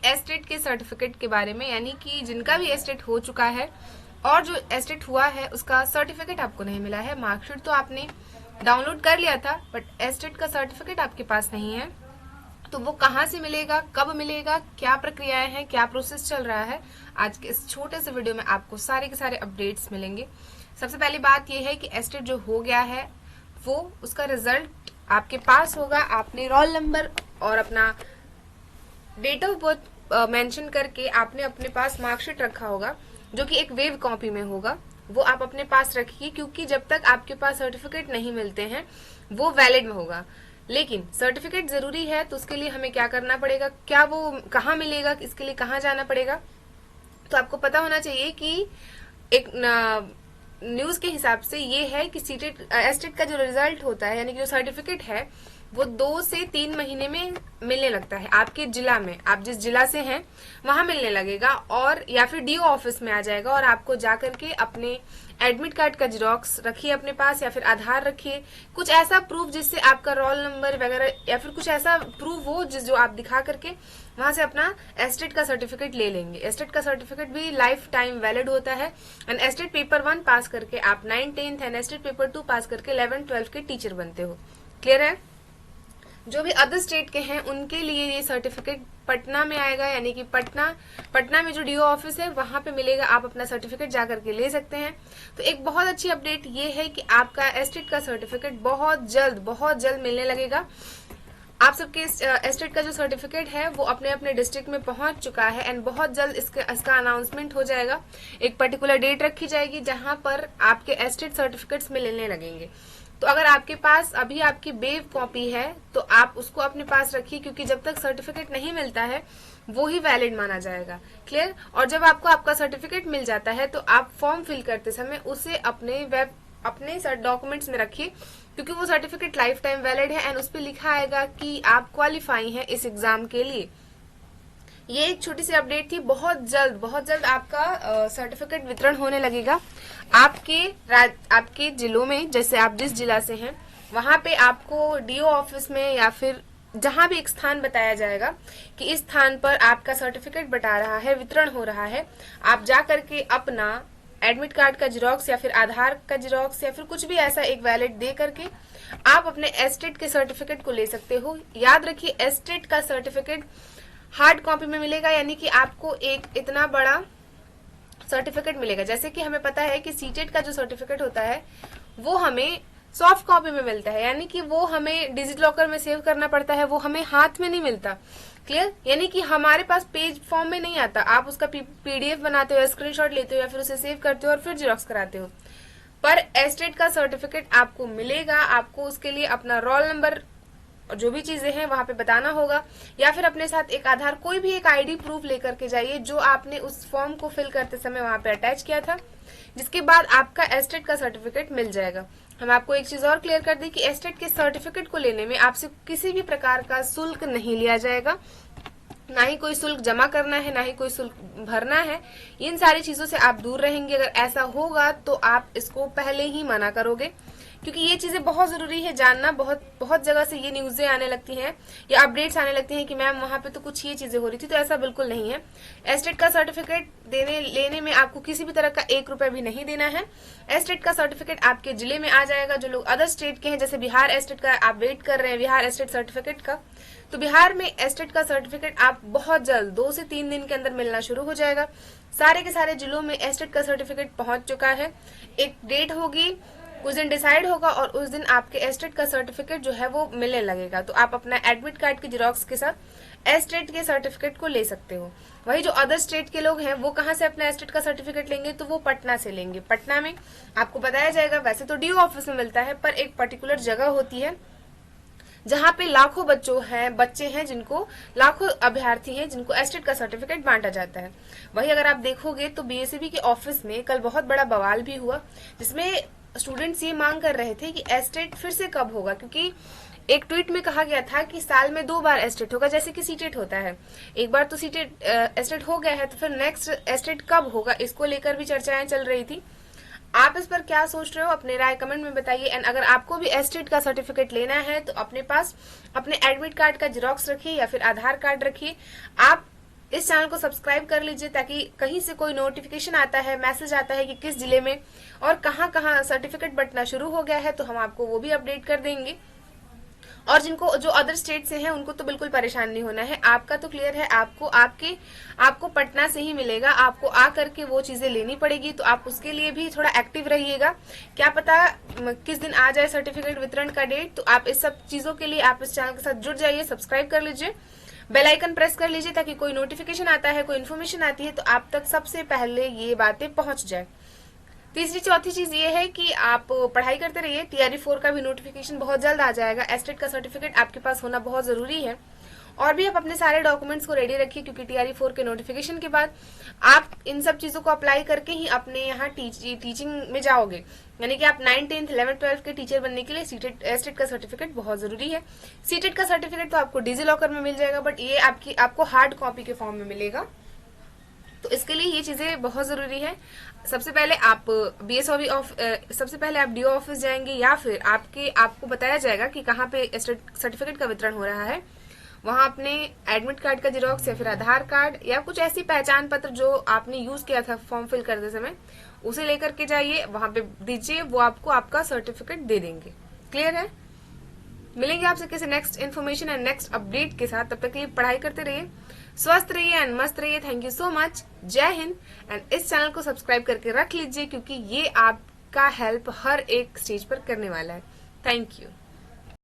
Estate के certificate के बारे में, यानी कि जिनका भी एस्टेट हो चुका है और जो एस्टेट हुआ है उसका सर्टिफिकेट आपको नहीं मिला है। मार्कशीट तो आपने डाउनलोड कर लिया था बट एस्टेट का सर्टिफिकेट आपके पास नहीं है, तो वो कहाँ से मिलेगा, कब मिलेगा, क्या प्रक्रियाएं हैं, क्या प्रोसेस चल रहा है, आज के इस छोटे से वीडियो में आपको सारे के सारे अपडेट्स मिलेंगे। सबसे पहली बात ये है कि एस्टेट जो हो गया है वो उसका रिजल्ट आपके पास होगा। आपने रोल नंबर और अपना डेट ऑफ बर्थ मेंशन करके आपने अपने पास मार्कशीट रखा होगा, जो कि एक वेव कॉपी में होगा। वो आप अपने पास रखिए, क्योंकि जब तक आपके पास सर्टिफिकेट नहीं मिलते हैं वो वैलिड में होगा। लेकिन सर्टिफिकेट जरूरी है, तो उसके लिए हमें क्या करना पड़ेगा, क्या वो कहाँ मिलेगा, इसके लिए कहाँ जाना पड़ेगा, तो आपको पता होना चाहिए कि एक न्यूज के हिसाब से ये है कि सीटेट एस्टेट का जो रिजल्ट होता है, यानी कि जो सर्टिफिकेट है, वो 2 से 3 महीने में मिलने लगता है। आपके जिला में, आप जिस जिला से हैं वहां मिलने लगेगा, और या फिर डीओ ऑफिस में आ जाएगा और आपको जा करके अपने एडमिट कार्ड का जेरोक्स रखिए अपने पास, या फिर आधार रखिए, कुछ ऐसा प्रूफ जिससे आपका रोल नंबर वगैरह या फिर कुछ ऐसा प्रूफ हो जो आप दिखा करके वहां से अपना एस्टेट का सर्टिफिकेट ले लेंगे। एस्टेट का सर्टिफिकेट भी लाइफ टाइम वैलिड होता है। एंड एस्टेट पेपर 1 पास करके आप 9th 10th and estate paper 2 पास करके 11th 12th के टीचर बनते हो। क्लियर है? जो भी अदर स्टेट के हैं उनके लिए ये सर्टिफिकेट पटना में आएगा, यानी कि पटना में जो डीओ ऑफिस है वहां पे मिलेगा। आप अपना सर्टिफिकेट जा करके ले सकते हैं। तो एक बहुत अच्छी अपडेट ये है कि आपका एस्टेट का सर्टिफिकेट बहुत जल्द मिलने लगेगा। आप सबके एस्टेट का जो सर्टिफिकेट है वो अपने अपने डिस्ट्रिक्ट में पहुंच चुका है, एंड बहुत जल्द इसका अनाउंसमेंट हो जाएगा। एक पर्टिकुलर डेट रखी जाएगी जहां पर आपके एस्टेट सर्टिफिकेट्स मिलने लगेंगे। तो अगर आपके पास अभी आपकी वेव कॉपी है तो आप उसको अपने पास रखिए, क्योंकि जब तक सर्टिफिकेट नहीं मिलता है वो ही वैलिड माना जाएगा। क्लियर? और जब आपको आपका सर्टिफिकेट मिल जाता है तो आप फॉर्म फिल करते समय उसे अपने डॉक्यूमेंट्स में रखिए, क्योंकि वो सर्टिफिकेट लाइफ टाइम वैलिड है एंड उस पर लिखा आएगा कि आप क्वालिफाई हैं इस एग्जाम के लिए। ये एक छोटी सी अपडेट थी। बहुत जल्द आपका सर्टिफिकेट वितरण होने लगेगा आपके जिलों में। जैसे आप जिस जिला से हैं वहां पे आपको डीओ ऑफिस में या फिर जहां भी एक स्थान बताया जाएगा कि इस स्थान पर आपका सर्टिफिकेट बटा रहा है, वितरण हो रहा है, आप जा करके अपना एडमिट कार्ड का जेरोक्स या फिर आधार का जेरोक्स या फिर कुछ भी ऐसा एक वैलिड दे करके आप अपने एस्टेट के सर्टिफिकेट को ले सकते हो। याद रखिए, एस्टेट का सर्टिफिकेट हार्ड कॉपी में मिलेगा, यानी कि आपको एक इतना बड़ा सर्टिफिकेट मिलेगा। जैसे कि हमें पता है कि सीटेट का जो सर्टिफिकेट होता है वो हमें सॉफ्ट कॉपी में मिलता है, यानी कि वो हमें डिजिटल लॉकर में सेव करना पड़ता है, वो हमें हाथ में नहीं मिलता। क्लियर? यानी कि हमारे पास पेज फॉर्म में नहीं आता। आप उसका पीडीएफ बनाते हो, स्क्रीनशॉट लेते हो या फिर उसे सेव करते हो और फिर जेरोक्स कराते हो। पर एस्टेट का सर्टिफिकेट आपको मिलेगा। आपको उसके लिए अपना रोल नंबर और जो भी चीजें हैं वहां पे बताना होगा, या फिर अपने साथ एक आधार, कोई भी एक आईडी प्रूफ लेकर के जाइए जो आपने उस फॉर्म को फिल करते समय वहां पे अटैच किया था, जिसके बाद आपका एस्टेट का सर्टिफिकेट मिल जाएगा। हम आपको एक चीज और क्लियर कर दी कि एस्टेट के सर्टिफिकेट को लेने में आपसे किसी भी प्रकार का शुल्क नहीं लिया जाएगा, ना ही कोई शुल्क जमा करना है, ना ही कोई शुल्क भरना है। इन सारी चीजों से आप दूर रहेंगे। अगर ऐसा होगा तो आप इसको पहले ही मना करोगे, क्योंकि ये चीजें बहुत जरूरी है जानना। बहुत जगह से ये न्यूज़ें आने लगती हैं या अपडेट्स आने लगती हैं कि मैम वहां पे तो कुछ ये चीजें हो रही थी, तो ऐसा बिल्कुल नहीं है। एस्टेट का सर्टिफिकेट लेने में आपको किसी भी तरह का 1 रुपया भी नहीं देना है। एस्टेट का सर्टिफिकेट आपके जिले में आ जाएगा। जो लोग अदर स्टेट के हैं, जैसे बिहार एस्टेट का आप वेट कर रहे हैं, बिहार एस्टेट सर्टिफिकेट का, तो बिहार में एस्टेट का सर्टिफिकेट आप बहुत जल्द 2 से 3 दिन के अंदर मिलना शुरू हो जाएगा। सारे के सारे जिलों में एस्टेट का सर्टिफिकेट पहुंच चुका है। एक डेट होगी, उस दिन डिसाइड होगा और उस दिन आपके एस्टेट का सर्टिफिकेट जो है वो मिलने लगेगा। तो आप अपना एडमिट कार्ड के जेरोक्स के साथ एस्टेट के सर्टिफिकेट को ले सकते हो। वही जो अदर स्टेट के लोग हैं वो कहाँ से अपना एस्टेट का सर्टिफिकेट लेंगे, तो वो पटना से लेंगे। पटना में आपको बताया जाएगा, वैसे तो डीओ ऑफिस में मिलता है, पर एक पर्टिकुलर जगह होती है जहाँ पे लाखों बच्चे हैं जिनको, लाखों अभ्यर्थी हैं जिनको एस्टेट का सर्टिफिकेट बांटा जाता है। वही अगर आप देखोगे तो बीएसईबी के ऑफिस में कल बहुत बड़ा बवाल भी हुआ, जिसमें स्टूडेंट्स ये मांग कर रहे थे कि एस्टेट फिर से कब होगा, क्योंकि एक ट्वीट में कहा गया था कि साल में 2 बार एस्टेट होगा, जैसे कि सीटेट होता है। एक बार तो सीटेट एस्टेट हो गया है, तो फिर नेक्स्ट एस्टेट कब होगा, इसको लेकर भी चर्चाएं चल रही थी। आप इस पर क्या सोच रहे हो, अपने राय कमेंट में बताइए। एंड अगर आपको भी एस्टेट का सर्टिफिकेट लेना है तो अपने पास अपने एडमिट कार्ड का जेरोक्स रखिए या फिर आधार कार्ड रखिए। आप इस चैनल को सब्सक्राइब कर लीजिए ताकि कहीं से कोई नोटिफिकेशन आता है, मैसेज आता है कि किस जिले में और कहाँ कहाँ सर्टिफिकेट बंटना शुरू हो गया है, तो हम आपको वो भी अपडेट कर देंगे। और जिनको जो अदर स्टेट से हैं उनको तो बिल्कुल परेशान नहीं होना है। आपका तो क्लियर है, आपको पटना से ही मिलेगा, आपको आ करके वो चीजें लेनी पड़ेगी, तो आप उसके लिए भी थोड़ा एक्टिव रहिएगा। क्या पता किस दिन आ जाए सर्टिफिकेट वितरण का डेट, तो आप इस सब चीजों के लिए आप इस चैनल के साथ जुड़ जाइए, सब्सक्राइब कर लीजिए, बेल आइकन प्रेस कर लीजिए ताकि कोई नोटिफिकेशन आता है, कोई इन्फॉर्मेशन आती है तो आप तक सबसे पहले ये बातें पहुंच जाए। तीसरी चौथी चीज ये है कि आप पढ़ाई करते रहिए। TRE 4 का भी नोटिफिकेशन बहुत जल्द आ जाएगा। एस्टेट का सर्टिफिकेट आपके पास होना बहुत जरूरी है। और भी आप अपने सारे डॉक्यूमेंट्स को रेडी रखिए क्योंकि TRE 4 के नोटिफिकेशन के बाद आप इन सब चीजों को अप्लाई करके ही अपने यहाँ टीचिंग में जाओगे, यानी कि आप 9th 10th 11th 12th के टीचर बनने के लिए एस्टेट का सर्टिफिकेट बहुत जरूरी है। सीटेट का सर्टिफिकेट तो आपको डिजी लॉकर में मिल जाएगा, बट ये आपको हार्ड कॉपी के फॉर्म में मिलेगा, तो इसके लिए ये चीजें बहुत जरूरी है। सबसे पहले आप सबसे पहले आप DO ऑफिस जाएंगे या फिर आपको बताया जाएगा कि कहाँ पे सर्टिफिकेट का वितरण हो रहा है। वहां अपने एडमिट कार्ड का जेरॉक्स या फिर आधार कार्ड या कुछ ऐसी पहचान पत्र जो आपने यूज किया था फॉर्म फिल करते समय, उसे लेकर के जाइए, वहां पे दीजिए, वो आपको आपका सर्टिफिकेट दे देंगे। क्लियर है? मिलेंगे आपसे किसी next information and next update के साथ। तब तक के लिए पढ़ाई करते रहिए, स्वस्थ रहिए एंड मस्त रहिए। Thank you so much. जय हिंद। एंड इस चैनल को सब्सक्राइब करके रख लीजिए क्योंकि ये आपका हेल्प हर एक स्टेज पर करने वाला है। Thank you.